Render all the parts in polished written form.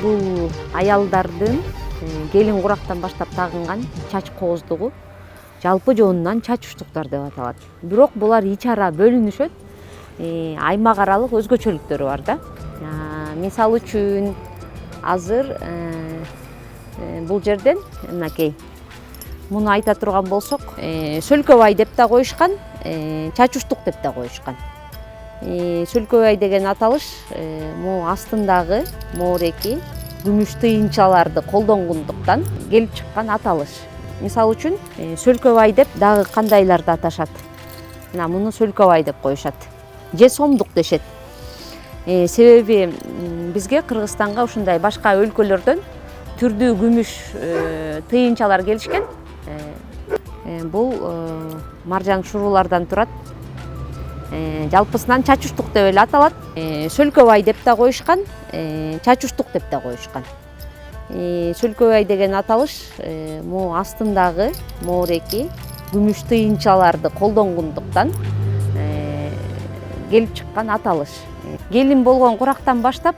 бул аялдардын келин курактан баштап тагынган чач кооздугу жалпы жоонунан чач учтуктар деп аталат. Бирок булар ич ара бөлүнүшөт. Аймак аралык өзгөчөлүктөрү бар да. Мисалы үчүн азыр бул жерден мынакей муну айта турган болсок, Сөлкөбай деп да коюшкан, чач учтук деп да коюшкан. Сөлкөбай деген аталыш могу астындагы моореки күмүш тыйынчаларды колдонгондуктан келип чыккан аталыш. Мисалы үчүн Сөлкөбай деп дагы кандайларды аташат. Мына муну Сөлкөбай деп коюшат. Же сомдук дешет. Себеби бизге Кыргызстанга ушундай башка өлкөлөрдөн түрдүү күмүш тыйынчалар келишкен. Бул маржан шурулардан турат. Жалпысынан чач учтук деп эле аталат. Сөлкөбай деп да коюшкан, чач учтук деп да коюшкан. Сөлкөбай деген аталыш могу астындагы моореки күмүш тыйынчаларды колдонгондуктан келип чыккан аталыш. Келин болгон курактан баштап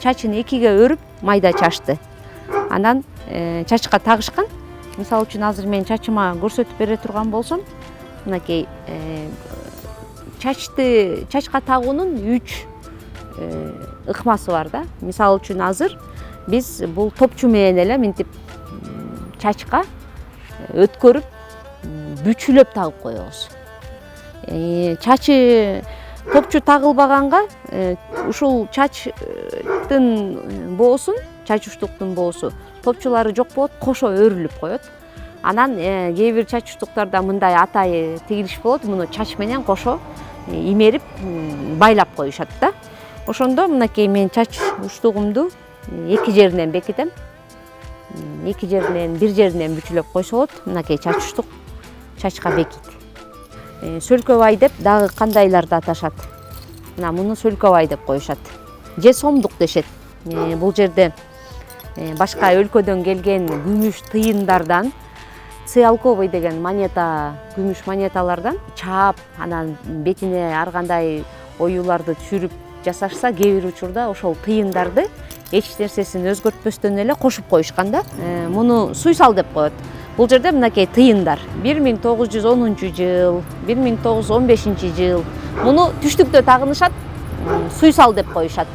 чачын экиге өрүп майда чачты. Анан чачка тагышкан. Мисалы үчүн азыр мен чачыма көрсөтүп бере турган болсом, мынакей чачка тагуунун 3 ыкмасы бар да. Мисалы үчүн азыр биз бул топчу менен эле мынтип чачка өткөрүп бүчүлөп тагып коебуз. Чачы топчу тагылбаганга ушул чачтын боосун, чач учтуктун боосу топчулары жок болот, кошо өрүлүп коет. Анан кээ бир чач учтуктарда мындай атайы тигилиш болот, муну чач менен кошо имерип байлап коюшат да. Ошондо мынакей мен чач учтугумду эки жеринен бекитем. Эки жеринен, бир жеринен бүчүлөп койсо болот. Мынакей чач учтук чачка бекит. Сөлкөбай деп дагы кандайларды аташат. Мына муну Сөлкөбай деп коюшат. Же сомдук дешет. Бул жерде башка өлкөдөн келген күмүш тыйындардан циалковый деген монета, күмүш монеталардан чаап, анан бетине ар кандай оюларды түшүрүп жасашса, кээ бир учурда ошол тыйындарды эч нерсесин өзгөртпөстөн эле кошуп коюшкан да. Муну суйсал деп коет. Бул жерде мынакей тыйындар 1910 жыл, 1915 жыл. Муну түштүктө тагынышат, суйсал деп коюшат.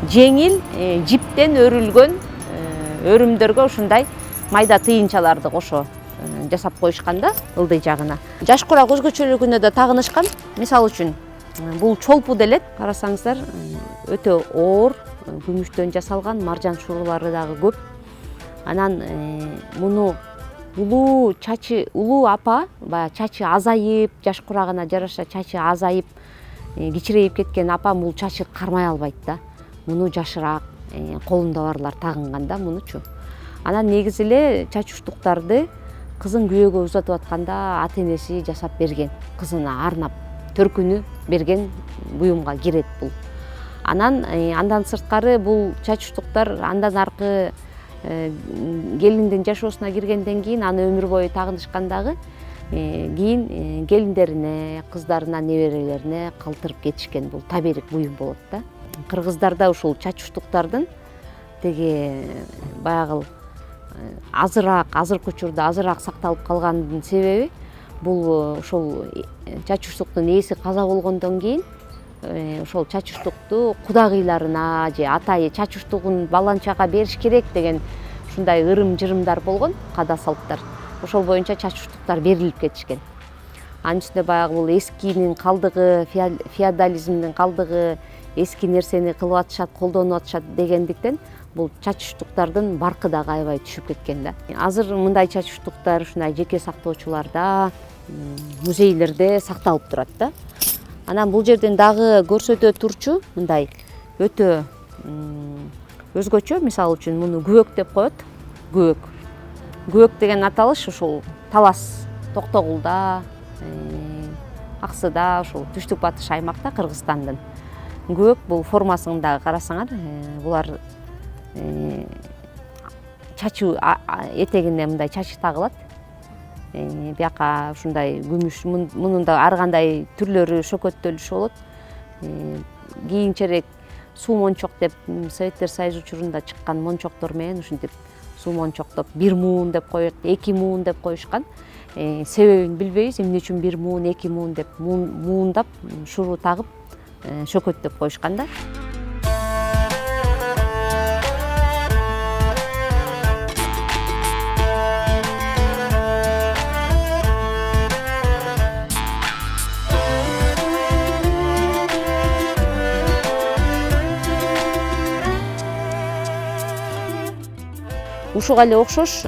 Жеңил жиптен өрүлгөн өрүмдөргө ушундай майда тыйынчаларды кошо жасап коюшкан да ылдый жагына. Жаш курак өзгөчөлүгүнө да тагынышкан. Мисалы үчүн бул чолпу делет. Карасаңыздар өтө оор күмүштөн жасалган, маржан шурулары дагы көп. Анан муну улуу апа, баягы чачы азайып, жаш курагына жараша чачы азайып, кичирейип кеткен апа бул чачы кармай албайт да. Муну жашыраак колунда барлар тагынган да мунучу. Анан негизи эле чач учтуктарды кызын күйөөгө узатып атканда ата-энеси жасап берген, кызына арнап төркүнү берген буюмга кирет бул. Андан сырткары бул чач учтуктар андан аркы келиндин жашоосуна киргенден кийин аны өмүр бою тагынышкан дагы кийин келиндерине, кыздарына, неберелерине калтырып кетишкен. Бул таберик буюм болот да. Кыргыздарда ушул чач учтуктардын теги баягы азыркы учурда азыраак сакталып калганынын себеби бул ошол чач учтуктун ээси каза болгондон кийин ошол чач учтукту кудагыйларына же атайы чач учтугун баланчага бериш керек деген ушундай ырым-жырымдар болгон, када салттар. Ошол боюнча чач учтуктар берилип кетишкен. Анын үстүнө баягы бул эскинин калдыгы, феодализмдин калдыгы, эски нерсени кылып атышат, колдонуп атышат дегендиктен бул чач учтуктардын баркы дагы аябай түшүп кеткен да. Азыр мындай чач учтуктар ушундай жеке сактоочуларда, музейлерде сакталып турат да. Анан бул жерден дагы көрсөтө турчу мындай өтө өзгөчө, мисалы үчүн муну күбөк деп коет. Күбөк деген аталыш ушул Талас, Токтогулда, Аксыда, ушул түштүк батыш аймакта Кыргызстандын. Күбөк бул формасында карасаңар, булар чачы этегине мындай чачы тагылат. Бияка ушундай күмүш, мунун да ар кандай түрлөрү шөкөттөлүшү болот. Кийинчерээк суу мончок деп Советтер Союзу учурунда чыккан мончоктор менен ушинтип суу мончоктоп 1 муун деп коет, 2 муун деп коюшкан. Себебин билбейбиз, эмне үчүн 1 муун, 2 муун деп муундап шуруу тагып шөкөттөп коюшкан да. Ушуга эле окшош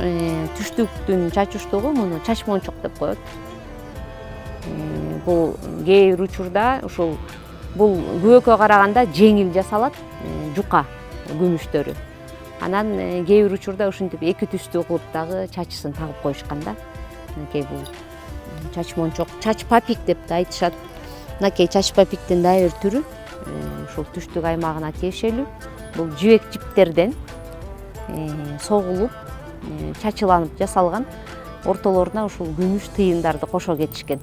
түштүктүн чачуштугу муну чач мончок деп коет. Бул кээ бир учурда ушул бул күбөккө караганда жеңил жасалат, жука күмүштөрү. Анан кээ бир учурда ушинтип эки түстүү кылып дагы чачысын тагып коюшкан да. Мынакей бул чач мончок, чач папик деп да айтышат. Мынакей чач папиктин дагы бир түрү. Ушул түштүк аймагына тиешелүү. Бул жибек жиптерден согулуп, чачыланып жасалган. Ортолоруна ушул күмүш тыйындарды кошо кетишкен.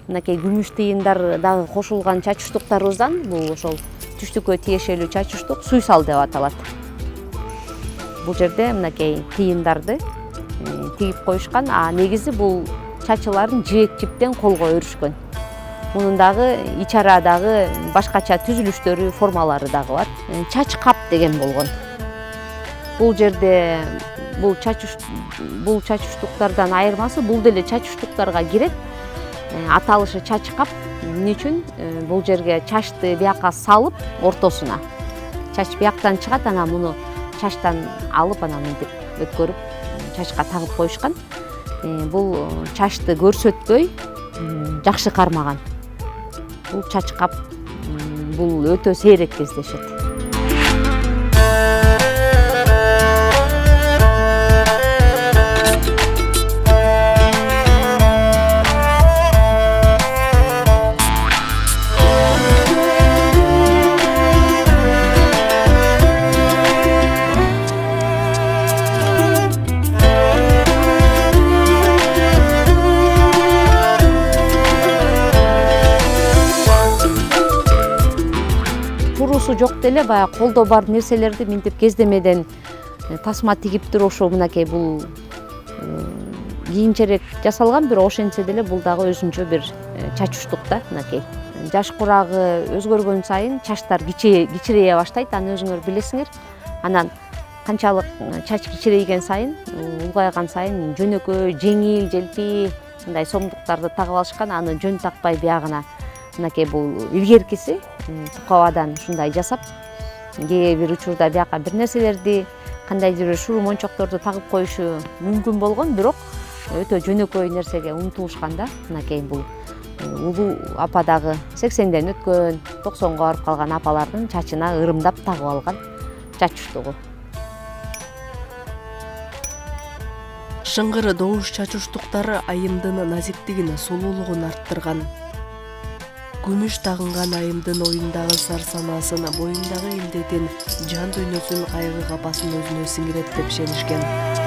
Мынакей күмүш тыйындар дагы кошулган чачуштуктарыбыздан бул ошол түштүккө тиешелүү чачуштук суйсал деп аталат. Бул жерде мынакей тыйындарды тигип коюшкан, а негизи бул чачыларын жибек жиптен колго өрүшкөн. Мунун дагы ич арадагы башкача түзүлүштөрү, формалары дагы бар. Чач кап деген болгон. Бул жерде бул чачуштуктардан айырмасы бул деле чачуштуктарга кирет. Аталышы чач кап. Эмне үчүн? Бул жерге чачты бияка салып, ортосуна. Чач бияктан чыгат, анан муну чачтан алып, анан мынтип өткөрүп чачка тагып коюшкан. Бул чачты көрсөтпөй, жакшы кармаган. Бул чач кап. Бул өтө сейрек кездешет. Чуруусу жок деле баягы колдо бар нерселерди мынтип кездемеден тасма тигип туруп ошо мынакей бул кийинчерээк жасалган, бирок ошентсе деле бул дагы өзүнчө бир чачуштук да. Мынакей жаш курагы өзгөргөн сайын чачтар кичирее баштайт, аны өзүңөр билесиңер. Анан канчалык чач кичирейген сайын, улгайган сайын жөнөкөй, жеңил, желпи мындай сомдуктарды тагып алышкан. Аны жөн такпай биягына мынакей бул илгеркиси тукабадан ушундай жасап, кээ бир учурда бияка бир нерселерди, кандайдыр бир шуруу мончокторду тагып коюшу мүмкүн болгон, бирок өтө жөнөкөй нерсеге умтулушкан да. Мынакей бул улуу апа дагы 80ден өткөн, 90га барып калган апалардын чачына ырымдап тагып алган чачуштугу. Шыңгыры добуш чачуштуктары айымдын назиктигин, сулуулугун арттырган. Күмүш тагынган айымдын оюндагы сар санаасын, боюндагы илдетин, жан дүйнөсүн, кайгы капасын өзүнө сиңирет деп ишенишкен.